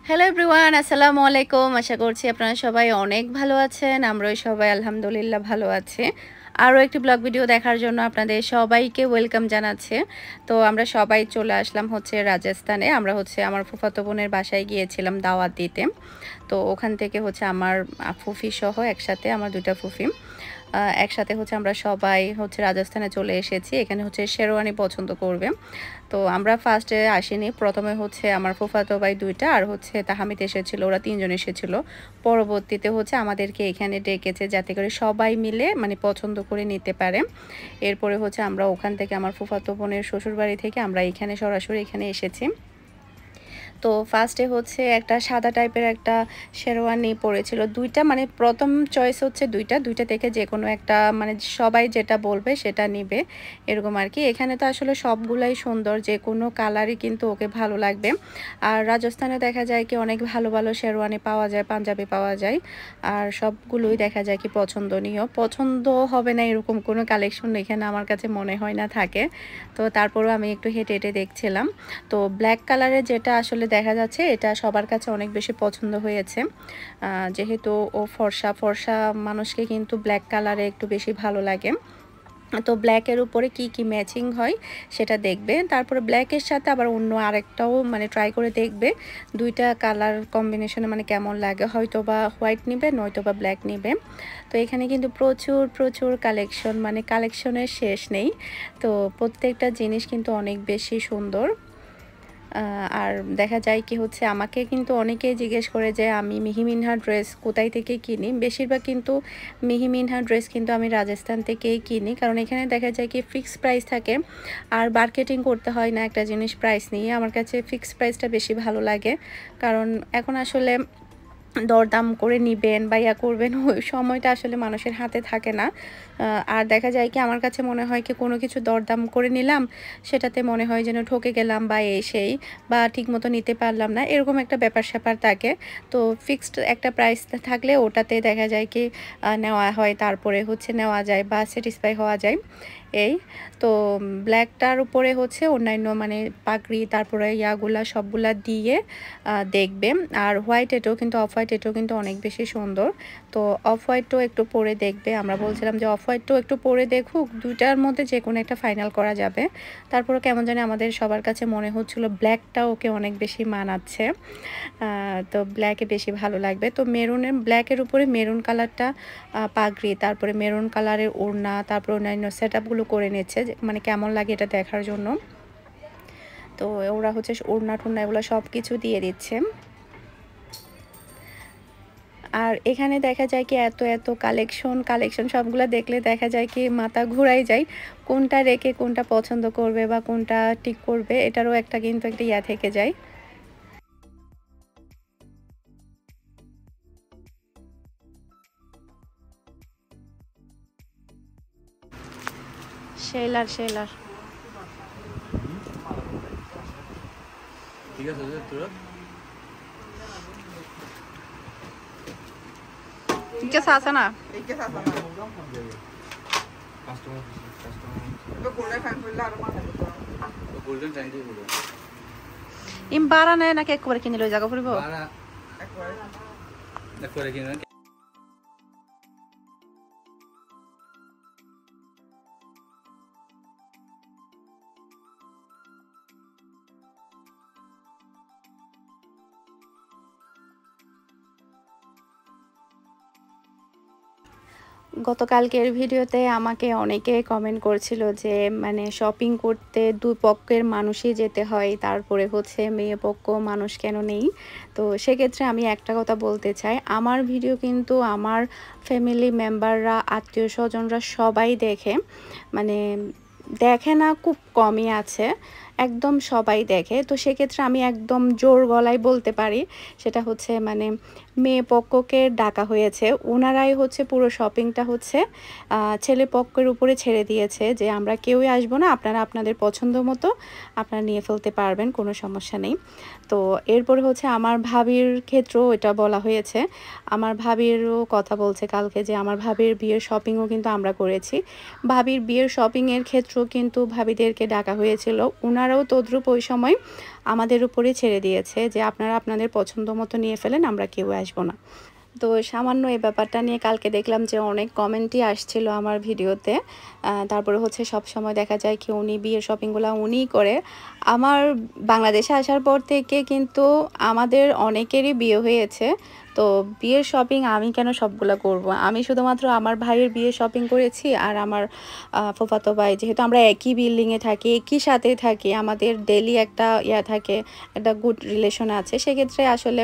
Hello everyone, আসসালামু আলাইকুম। আশা করছি আপনারা সবাই অনেক ভালো আছেন। আমরাও সবাই আলহামদুলিল্লাহ ভালো আছি। আরও একটি ব্লগ ভিডিও দেখার জন্য আপনাদের সবাইকে ওয়েলকাম জানাচ্ছি। তো আমরা সবাই চলে আসলাম হচ্ছে রাজস্থানে। আমরা হচ্ছে আমার ফুফাতো বোনের বাসায় গিয়েছিলাম দাওয়াত দিতে। তো ওখান থেকে হচ্ছে আমার ফুফি সহ একসাথে আমার দুইটা ফুফি একসাথে হচ্ছে আমরা সবাই হচ্ছে রাজস্থানে চলে এসেছি। এখানে হচ্ছে শেরওয়ানি পছন্দ করবে। তো আমরা ফার্স্টে আসিনি, প্রথমে হচ্ছে আমার ফুফাতো ভাই দুইটা আর হচ্ছে তাহমিদ এসেছিল, ওরা তিনজন এসেছিল। পরবর্তীতে হচ্ছে আমাদেরকে এখানে ডেকেছে যাতে করে সবাই মিলে মানে পছন্দ করে নিতে পারে। এরপরে হচ্ছে আমরা ওখান থেকে আমার ফুফাতো বোনের শ্বশুরবাড়ি থেকে আমরা এখানে সরাসরি এখানে এসেছি। তো ফার্স্টে হচ্ছে একটা সাদা টাইপের একটা শেরওয়ানি পরেছিল দুইটা, মানে প্রথম চয়েস হচ্ছে দুইটা থেকে যে কোনো একটা, মানে সবাই যেটা বলবে সেটা নিবে এরকম আর কি। এখানে তো আসলে সবগুলাই সুন্দর, যে কোনো কালারই কিন্তু ওকে ভালো লাগবে। আর রাজস্থানে দেখা যায় কি অনেক ভালো ভালো শেরওয়ানি পাওয়া যায়, পাঞ্জাবি পাওয়া যায়, আর সবগুলোই দেখা যায় কি পছন্দনীয়। পছন্দ হবে না এরকম কোনো কালেকশন এখানে আমার কাছে মনে হয় না থাকে। তো তারপরও আমি একটু হেঁটে হেঁটে দেখছিলাম। তো ব্ল্যাক কালারের যেটা আসলে দেখা যাচ্ছে এটা সবার কাছে অনেক বেশি পছন্দ হয়েছে, যেহেতু ও ফর্সা ফর্সা মানুষকে কিন্তু ব্ল্যাক কালারে একটু বেশি ভালো লাগে। তো ব্ল্যাকের উপরে কি কি ম্যাচিং হয় সেটা দেখবে, তারপরে ব্ল্যাকের সাথে আবার অন্য আরেকটাও মানে ট্রাই করে দেখবে দুইটা কালার কম্বিনেশনে মানে কেমন লাগে। হয়তো বা হোয়াইট নিবে, নয়তো বা ব্ল্যাক নিবে। তো এখানে কিন্তু প্রচুর প্রচুর কালেকশন, মানে কালেকশনের শেষ নেই। তো প্রত্যেকটা জিনিস কিন্তু অনেক বেশি সুন্দর। আর দেখা যায় কি হচ্ছে আমাকে কিন্তু অনেকেই জিজ্ঞেস করে যে আমি মিহি মিনহা ড্রেস কোথায় থেকে কিনি। বেশিরভাগ কিন্তু মিহি মিনহা ড্রেস কিন্তু আমি রাজস্থান থেকেই কিনি, কারণ এখানে দেখা যায় কি ফিক্সড প্রাইস থাকে আর মার্কেটিং করতে হয় না একটা জিনিস প্রাইস নিয়ে। আমার কাছে ফিক্সড প্রাইসটা বেশি ভালো লাগে, কারণ এখন আসলে দরদাম করে নিবেন বা ইয়া করবেন ওই সময়টা আসলে মানুষের হাতে থাকে না। আর দেখা যায় কি আমার কাছে মনে হয় কি কোনো কিছু দরদাম করে নিলাম, সেটাতে মনে হয় যেন ঠকে গেলাম বা এই সেই, বা ঠিকমতো নিতে পারলাম না, এরকম একটা ব্যাপার স্যাপার থাকে। তো ফিক্সড একটা প্রাইস থাকলে ওটাতে দেখা যায় কি নেওয়া হয়, তারপরে হচ্ছে নেওয়া যায় বা স্যাটিসফাই হওয়া যায় এই। তো ব্ল্যাকটার উপরে হচ্ছে অন্যান্য মানে পাগড়ি তারপরে ইয়াগুলা সবগুলা দিয়ে দেখবে। আর হোয়াইট এটাও কিন্তু অফ হোয়াইট এটাও কিন্তু অনেক বেশি সুন্দর। তো অফ হোয়াইটটাও একটু পরে দেখবে, আমরা বলছিলাম যে অফ হোয়াইটটাও একটু পরে দেখুক, দুইটার মধ্যে যে কোনো একটা ফাইনাল করা যাবে। তারপরে কেমন জানি আমাদের সবার কাছে মনে হচ্ছিল ব্ল্যাকটা ওকে অনেক বেশি মানাচ্ছে, তো ব্ল্যাকে বেশি ভালো লাগবে। তো মেরুনের ব্ল্যাকের উপরে মেরুন কালারটা পাগড়ি, তারপরে মেরুন কালারের ওড়না, তারপরে অন্যান্য সেট আপগুলো করে নিচ্ছে মানে কেমন লাগে এটা দেখার জন্য। তো ওরা হচ্ছে ওড়না টোড়না এগুলো সব কিছু দিয়ে দিচ্ছে। আর এখানে দেখা যায় কি এত এত কালেকশন সবগুলো দেখলে দেখা যায় কি মাথা ঘুরাই যায়, কোনটা রেখে কোনটা পছন্দ করবে বা কোনটা ঠিক করবে, এটারও একটা কিন্তু একটা ইয়া থেকে যায়। শেলার শেলার ঠিক আছে তোরা ঠিক আছে আছে না ইম বাড়া নেয় নাকি একবারে কিনে লই জায়গা ফুরিব একবারে কিনে। গতকালকের ভিডিওতে আমাকে অনেকে কমেন্ট করছিল যে মানে শপিং করতে দুই পক্ষের মানুষই যেতে হয়, তারপরে হচ্ছে মেয়ে পক্ষ মানুষ কেন নেই। তো সেক্ষেত্রে আমি একটা কথা বলতে চাই, আমার ভিডিও কিন্তু আমার ফ্যামিলি মেম্বাররা আত্মীয় স্বজনরা সবাই দেখে, মানে দেখে না খুব কমই আছে, একদম সবাই দেখে। তো সেক্ষেত্রে আমি একদম জোর গলায় বলতে পারি সেটা হচ্ছে মানে মেয়ে পক্ষকে ডাকা হয়েছে, ওনারাই হচ্ছে পুরো শপিংটা হচ্ছে ছেলে পক্ষের উপরে ছেড়ে দিয়েছে যে আমরা কেউই আসবো না, আপনারা আপনাদের পছন্দ মতো আপনারা নিয়ে ফেলতে পারবেন, কোনো সমস্যা নেই। তো এরপরে হচ্ছে আমার ভাবির ক্ষেত্রেও এটা বলা হয়েছে, আমার ভাবিরও কথা বলছে কালকে যে আমার ভাবির বিয়ের শপিংও কিন্তু আমরা করেছি। ভাবির বিয়ের শপিংয়ের ক্ষেত্রেও কিন্তু ভাবিদেরকে ডাকা হয়েছিল, ওনারা তারাও তদ্রূপ ওই সময় আমাদের উপরে ছেড়ে দিয়েছে যে আপনারা আপনাদের পছন্দ মতো নিয়ে ফেলেন, আমরা কেউ আসবো না। তো সামান্য এই ব্যাপারটা নিয়ে কালকে দেখলাম যে অনেক কমেন্টই আসছিল আমার ভিডিওতে। তারপরে হচ্ছে সব সময় দেখা যায় কি উনি বিয়ের শপিংগুলো উনিই করে। আমার বাংলাদেশে আসার পর থেকে কিন্তু আমাদের অনেকেরই বিয়ে হয়েছে, তো বিয়ের শপিং আমি কেন সবগুলো করব? আমি শুধুমাত্র আমার ভাইয়ের বিয়ের শপিং করেছি আর আমার ফুফাতো ভাই, যেহেতু আমরা একই বিল্ডিংয়ে থাকি, একই সাথে থাকি, আমাদের ডেলি একটা থাকে, একটা গুড রিলেশন আছে, সেক্ষেত্রে আসলে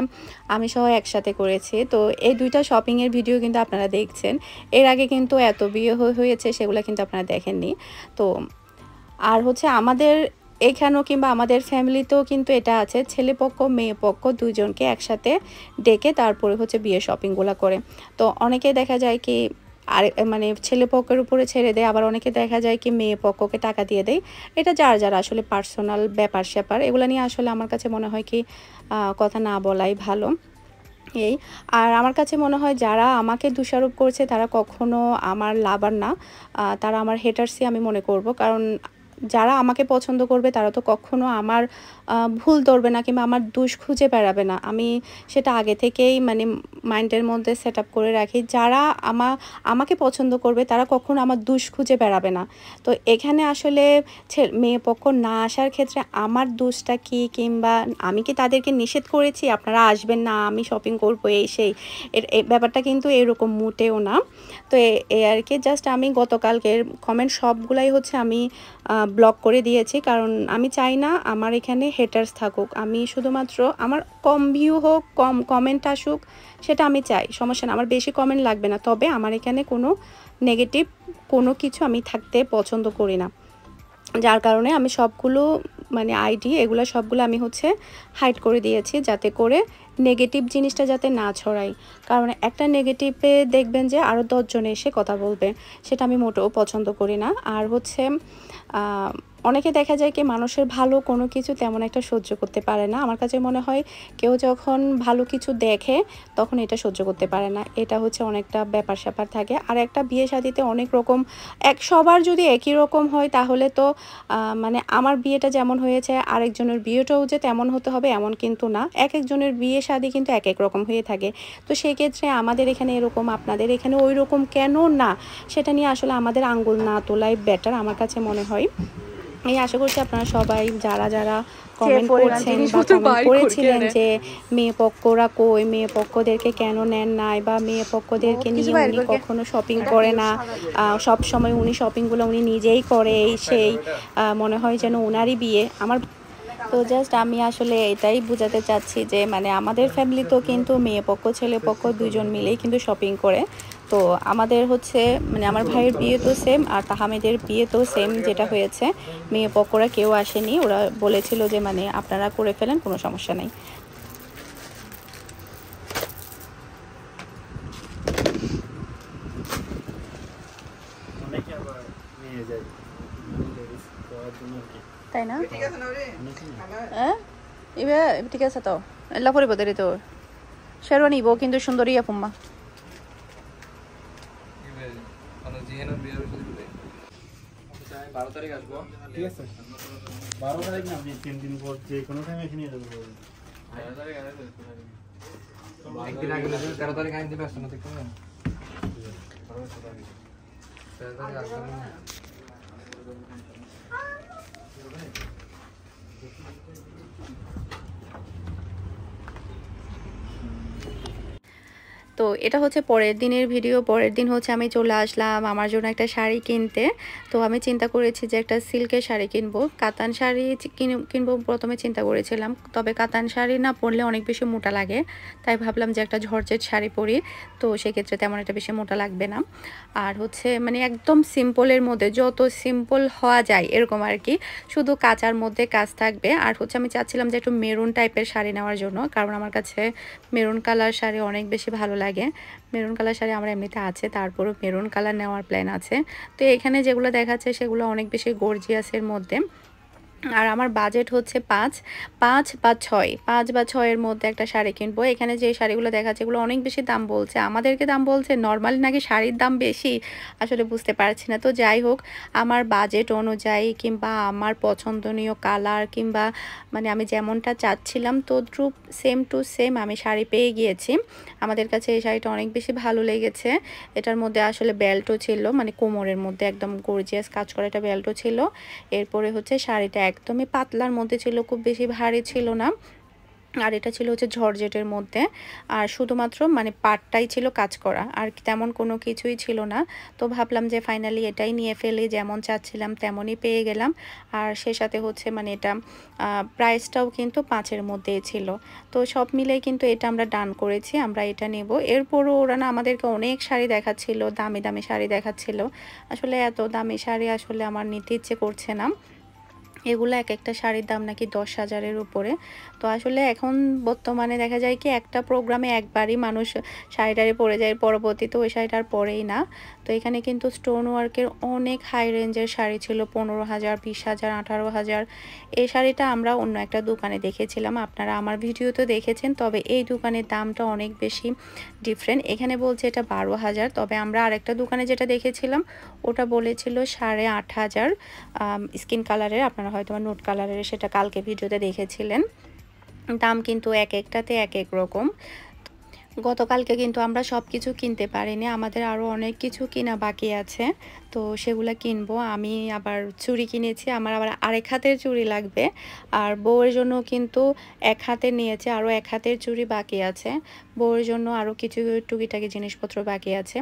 আমি সহ একসাথে করেছি। তো এই দুইটা শপিংয়ের ভিডিও কিন্তু আপনারা দেখছেন। এর আগে কিন্তু এত বিয়ে হয়েছে সেগুলো কিন্তু আপনারা দেখেননি। তো আর হচ্ছে আমাদের এখানেও কিংবা আমাদের ফ্যামিলিতেও কিন্তু এটা আছে, ছেলে পক্ষ মেয়ে পক্ষ দুজনকে একসাথে ডেকে তারপরে হচ্ছে বিয়ে শপিংগুলো করে। তো অনেকে দেখা যায় কি আর মানে ছেলে পক্ষের উপরে ছেড়ে দেয়, আবার অনেকে দেখা যায় কি মেয়ে পক্ষকে টাকা দিয়ে দেয়। এটা যার যার আসলে পার্সোনাল ব্যাপার স্যাপার, এগুলো নিয়ে আসলে আমার কাছে মনে হয় কি কথা না বলাই ভালো। এই আর আমার কাছে মনে হয় যারা আমাকে দোষারোপ করছে তারা কখনো আমার লাভার না, তারা আমার হেটার্সই আমি মনে করব। কারণ যারা আমাকে পছন্দ করবে তারা তো কখনো আমার ভুল ধরবে না কিংবা আমার দোষ খুঁজে বেড়াবে না। আমি সেটা আগে থেকেই মানে মাইন্ডের মধ্যে সেট আপ করে রাখি। যারা আমাকে পছন্দ করবে তারা কখনো আমার দোষ খুঁজে বেড়াবে না। তো এখানে আসলে মেয়ে পক্ষ না আসার ক্ষেত্রে আমার দোষটা কি, কিংবা আমি কি তাদেরকে নিষেধ করেছি আপনারা আসবেন না, আমি শপিং করবো এই সেই, এই ব্যাপারটা কিন্তু এরকম মোটেও না। তো এই আর কি, জাস্ট আমি গতকালকের কমেন্ট সবগুলাই হচ্ছে আমি ব্লক করে দিয়েছি, কারণ আমি চাই না আমার এখানে হেটার্স থাকুক। আমি শুধুমাত্র আমার কম ভিউ হোক, কম কমেন্ট আসুক, সেটা আমি চাই, সমস্যা না, আমার বেশি কমেন্ট লাগবে না। তবে আমার এখানে কোনো নেগেটিভ কোনো কিছু আমি থাকতে পছন্দ করি না, যার কারণে আমি সবগুলো মানে আইডি এগুলো সবগুলো আমি হচ্ছে হাইড করে দিয়েছি, যাতে করে নেগেটিভ জিনিসটা যাতে না ছড়াই। কারণ একটা নেগেটিভে দেখবেন যে আরও 10 জনে এসে কথা বলবে, সেটা আমি মোটেও পছন্দ করি না। আর হচ্ছে অনেকে দেখা যায় কি মানুষের ভালো কোনো কিছু তেমন একটা সহ্য করতে পারে না। আমার কাছে মনে হয় কেউ যখন ভালো কিছু দেখে তখন এটা সহ্য করতে পারে না, এটা হচ্ছে অনেকটা ব্যাপার স্যাপার থাকে। আর একটা বিয়ে শাদিতে অনেক রকম, সবার যদি একই রকম হয় তাহলে তো মানে আমার বিয়েটা যেমন হয়েছে আরেকজনের বিয়েটাও যে তেমন হতে হবে এমন কিন্তু না। এক একজনের বিয়ে শাদি কিন্তু এক এক রকম হয়ে থাকে। তো সেক্ষেত্রে আমাদের এখানে এরকম আপনাদের এখানে ওই রকম কেন না, সেটা নিয়ে আসলে আমাদের আঙ্গুল না তোলাই বেটার আমার কাছে মনে হয়। এই আশা করছি আপনারা সবাই যারা যারা কমেন্ট করছেন বা কমেন্ট করেছিলেন যে মেয়ে পক্ষরা কই, মেয়ে পক্ষদেরকে কেন নেন নাই, বা মেয়ে পক্ষদেরকে নিয়ে উনি কখনো শপিং করে না, সব সময় উনি শপিংগুলো উনি নিজেই করে, এই সেই মনে হয় যেন ওনারই বিয়ে। আমার তো জাস্ট আমি আসলে এটাই বোঝাতে চাচ্ছি যে মানে আমাদের ফ্যামিলিতেও কিন্তু মেয়ে পক্ষ ছেলে পক্ষ দুজন মিলেই কিন্তু শপিং করে। তো আমাদের হচ্ছে মানে আমার ভাইয়ের বিয়ে তো সেম, আর তাহমিদের বিয়ে তো সেম যেটা হয়েছে, মেয়ে পক্ষরা কেউ আসেনি, ওরা বলেছিল যে মানে আপনারা করে ফেলেন, কোনো সমস্যা নেই। তাই না? ঠিক আছে, তো এলা পরিব দেরি তো শেরওয়ানি নিব কিন্তু সুন্দরী আপুম্মা। ঠিক আছে 12 তারিখ না, আপনি 3 দিন পর যে কোনো টাইম এখানে নিয়ে যাবেন। একদিন আগে 13 তারিখ আইন দিবে আসলে দেখতে না। তো এটা হচ্ছে পরের দিনের ভিডিও। পরের দিন হচ্ছে আমি চলে আসলাম আমার জন্য একটা শাড়ি কিনতে। তো আমি চিন্তা করেছি যে একটা সিল্কের শাড়ি কিনবো, কাতান শাড়ি কিনবো প্রথমে চিন্তা করেছিলাম, তবে কাতান শাড়ি না পরলে অনেক বেশি মোটা লাগে, তাই ভাবলাম যে একটা জর্জেট শাড়ি পরি, তো সেক্ষেত্রে তেমন একটা বেশি মোটা লাগবে না। আর হচ্ছে মানে একদম সিম্পলের মধ্যে, যত সিম্পল হওয়া যায় এরকম আর কি, শুধু কাঁচার মধ্যে কাজ থাকবে। আর হচ্ছে আমি চাচ্ছিলাম যে একটু মেরুন টাইপের শাড়ি নেওয়ার জন্য, কারণ আমার কাছে মেরুন কালার শাড়ি অনেক বেশি ভালো লাগে। মেরুন কালার শাড়ি আমার এমনিতে আছে, তারপরও মেরুন কালার নেওয়ার প্ল্যান আছে। তো এখানে যেগুলো দেখাচ্ছে সেগুলো অনেক বেশি গর্জিয়াসের মধ্যে। আর আমার বাজেট হচ্ছে 5 বা 6 এর মধ্যে একটা শাড়ি কিনবো। এখানে যে শাড়িগুলো দেখাচ্ছে এগুলো অনেক বেশি দাম বলছে। আমাদেরকে দাম বলছে, নরমালি নাকি শাড়ির দাম বেশি, আসলে বুঝতে পারছি না। তো যাই হোক, আমার বাজেট অনুযায়ী কিংবা আমার পছন্দনীয় কালার কিংবা মানে আমি যেমনটা চাচ্ছিলাম তদ্রূপ সেম টু সেম আমি শাড়ি পেয়ে গিয়েছি। আমাদের কাছে এই শাড়িটা অনেক বেশি ভালো লেগেছে। এটার মধ্যে আসলে বেল্টও ছিল, মানে কোমরের মধ্যে একদম গর্জিয়াস কাজ করা একটা বেল্টও ছিল। এরপরে হচ্ছে শাড়িটা একদমই পাতলার মধ্যে ছিল, খুব বেশি ভারী ছিল না। আর এটা ছিল হচ্ছে জর্জেটের মধ্যে, আর শুধুমাত্র মানে পাটটাই ছিল কাজ করা, আর তেমন কোনো কিছুই ছিল না। তো ভাবলাম যে ফাইনালি এটাই নিয়ে ফেলি, যেমন চাচ্ছিলাম তেমনই পেয়ে গেলাম। আর সে সাথে হচ্ছে মানে এটা প্রাইসটাও কিন্তু 5-এর মধ্যেই ছিল। তো সব মিলেই কিন্তু এটা আমরা ডান করেছি, আমরা এটা নেব। এরপরও ওরা না আমাদেরকে অনেক শাড়ি দেখাচ্ছিল, দামি দামি শাড়ি দেখাচ্ছিল। আসলে এত দামি শাড়ি আসলে আমার নিতে ইচ্ছে করছে না। এগুলো এক একটা শাড়ির দাম নাকি 10,000-এর উপরে। তো আসলে এখন বর্তমানে দেখা যায় কি একটা প্রোগ্রামে একবারই মানুষ শাড়িটারে পরে যায়, পরবর্তীতে ওই শাড়িটা আর পরেই না। তো এখানে কিন্তু স্টোন ওয়ার্কের অনেক হাই রেঞ্জের শাড়ি ছিল, 15,000, 20,000, 18,000। এই শাড়িটা আমরা অন্য একটা দোকানে দেখেছিলাম, আপনারা আমার ভিডিওতে দেখেছেন, তবে এই দোকানের দামটা অনেক বেশি ডিফারেন্ট। এখানে বলছে এটা 12,000, তবে আমরা আরেকটা দোকানে যেটা দেখেছিলাম ওটা বলেছিল 8,500 স্কিন কালারের। আপনারা হয়তো নোট কালারের, সেটা কালকে ভিডিওতে দেখেছিলেন। দাম কিন্তু এক একটাতে এক এক রকম। গতকালকে কিন্তু আমরা সব কিছু কিনতে পারিনি, আমাদের আরও অনেক কিছু কিনা বাকি আছে, তো সেগুলো কিনবো। আমি আবার চুড়ি কিনেছি, আমার আবার আরেক হাতের চুড়ি লাগবে। আর বউয়ের জন্য কিন্তু এক হাতের নিয়েছে, আরও এক হাতের চুড়ি বাকি আছে। বউয়ের জন্য আরও কিছু টুকিটাকি জিনিসপত্র বাকি আছে।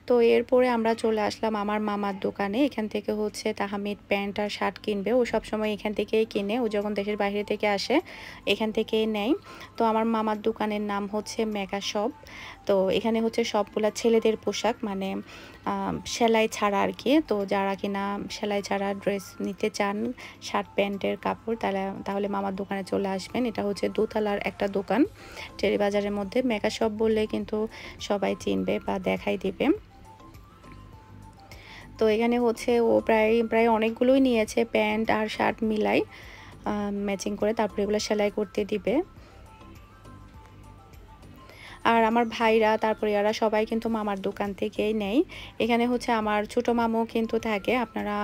তো এরপরে আমরা চলে আসলাম আমার মামার দোকানে। এখান থেকে হচ্ছে তাহমিদ প্যান্ট আর শার্ট কিনবে, ও সবসময় এখান থেকেই কিনে, ও যখন দেশের বাইরে থেকে আসে এখান থেকেই নেয়। তো আমার মামার দোকানের নাম হচ্ছে মেগা শপ। তো এখানে হচ্ছে সবগুলা ছেলেদের পোশাক, মানে সেলাই ছাড়া আর কি। তো যারা কিনা সেলাই ছাড়া ড্রেস নিতে চান, শার্ট প্যান্টের কাপড়, তাহলে মামার দোকানে চলে আসবেন। এটা হচ্ছে দোতলার একটা দোকান টেরি বাজারের মধ্যে। মেগা শপ বললে কিন্তু সবাই চিনবে বা দেখাই দিবে। তো এখানে হচ্ছে ও প্রায় প্রায় অনেকগুলোই নিয়েছে, প্যান্ট আর শার্ট মিলাই ম্যাচিং করে, তারপরে এগুলো সেলাই করতে দিবে। আর আমার ভাইরা তারপরে এরা সবাই কিন্তু মামার দোকান থেকেই নেয়। এখানে হচ্ছে আমার ছোট মামু কিন্তু থাকে, আপনারা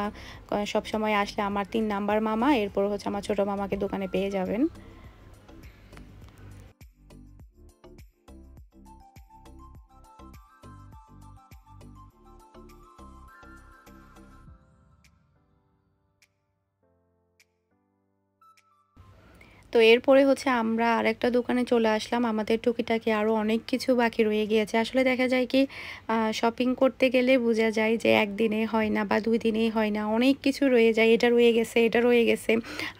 সব সময় আসলে আমার 3 নাম্বার মামা, এরপর হচ্ছে আমার ছোট মামাকে দোকানে পেয়ে যাবেন। তো এরপরে হচ্ছে আমরা আরেকটা দোকানে চলে আসলাম। আমাদের টুকিটাকি আরও অনেক কিছু বাকি রয়ে গিয়েছে। আসলে দেখা যায় কি শপিং করতে গেলে বোঝা যায় যে একদিনে হয় না বা 2 দিনেই হয় না। অনেক কিছু রয়ে যায়। এটা রয়ে গেছে, এটা রয়ে গেছে।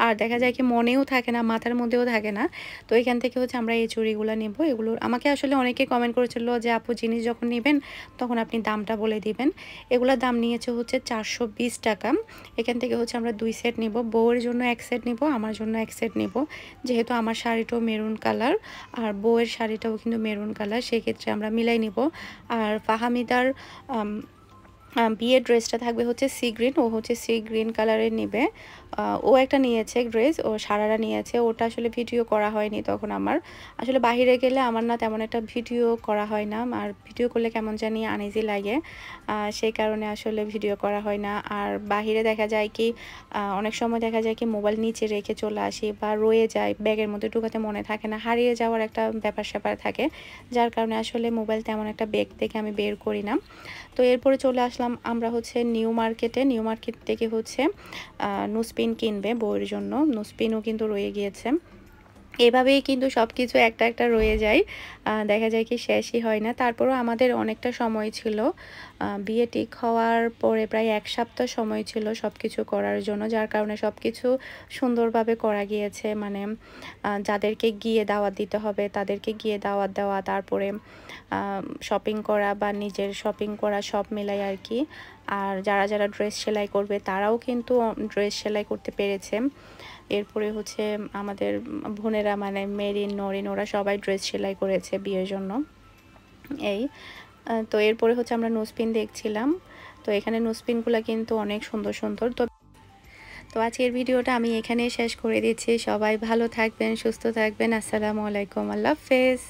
আর দেখা যায় কি মনেও থাকে না, মাথার মধ্যেও থাকে না। তো এখান থেকে হচ্ছে আমরা এই চুড়িগুলো নেব। এগুলো আমাকে আসলে অনেকে কমেন্ট করেছিল যে আপু জিনিস যখন নেবেন তখন আপনি দামটা বলে দিবেন। এগুলোর দাম নিয়েছে হচ্ছে 420 টাকা। এখান থেকে হচ্ছে আমরা 2 সেট নিব। বউয়ের জন্য 1 সেট নিব, আমার জন্য 1 সেট নিব। যেহেতু আমার শাড়িটাও মেরুন কালার আর বউয়ের শাড়িটাও কিন্তু মেরুন কালার, সেক্ষেত্রে আমরা মিলাই নিব। আর ফাহামিদার বিয়ের ড্রেসটা থাকবে হচ্ছে সি গ্রিন, ও হচ্ছে সি গ্রিন কালারের নেবে। ও একটা নিয়েছে ড্রেস, ও সারারা নিয়েছে, ওটা আসলে ভিডিও করা হয়নি তখন। আমার আসলে বাহিরে গেলে আমার না তেমন একটা ভিডিও করা হয় না, আর ভিডিও করলে কেমন জানি আনইজি লাগে, সেই কারণে আসলে ভিডিও করা হয় না। আর বাহিরে দেখা যায় কি অনেক সময় দেখা যায় কি মোবাইল নিচে রেখে চলে আসি বা রয়ে যায়, ব্যাগের মধ্যে ঢুকাতে মনে থাকে না, হারিয়ে যাওয়ার একটা ব্যাপার স্যাপার থাকে, যার কারণে আসলে মোবাইল তেমন একটা ব্যাগ থেকে আমি বের করি না। তো এরপরে চলে আসলাম আমরা হচ্ছে নিউ মার্কেটে। নিউ মার্কেট থেকে হচ্ছে নোসপিন কিনবে বউয়ের জন্য, নোসপিনও কিন্তু রয়ে গিয়েছে। এভাবেই কিন্তু সব কিছু একটা একটা রয়ে যায়, দেখা যায় কি শেষই হয় না। তারপরও আমাদের অনেকটা সময় ছিল, বিয়ে ঠিক হওয়ার পরে প্রায় 1 সপ্তাহ সময় ছিল সব কিছু করার জন্য, যার কারণে সব কিছু সুন্দরভাবে করা গিয়েছে। মানে যাদেরকে গিয়ে দাওয়াত দিতে হবে তাদেরকে গিয়ে দাওয়াত দেওয়া, তারপরে শপিং করা বা নিজের শপিং করা, সব মিলাই আর কি। আর যারা যারা ড্রেস সেলাই করবে তারাও কিন্তু ড্রেস সেলাই করতে পেরেছে। এরপরে হচ্ছে আমাদের বোনেরা, মানে মেরিন, নরিন, ওরা সবাই ড্রেস সেলাই করেছে বিয়ের জন্য। এই তো এরপরে হচ্ছে আমরা নোসপিন দেখছিলাম। তো এখানে নোসপিনগুলো কিন্তু অনেক সুন্দর সুন্দর। তো তো আজকের ভিডিওটা আমি এখানেই শেষ করে দিচ্ছি। সবাই ভালো থাকবেন, সুস্থ থাকবেন। আসসালামু আলাইকুম, আল্লাহ হাফেজ।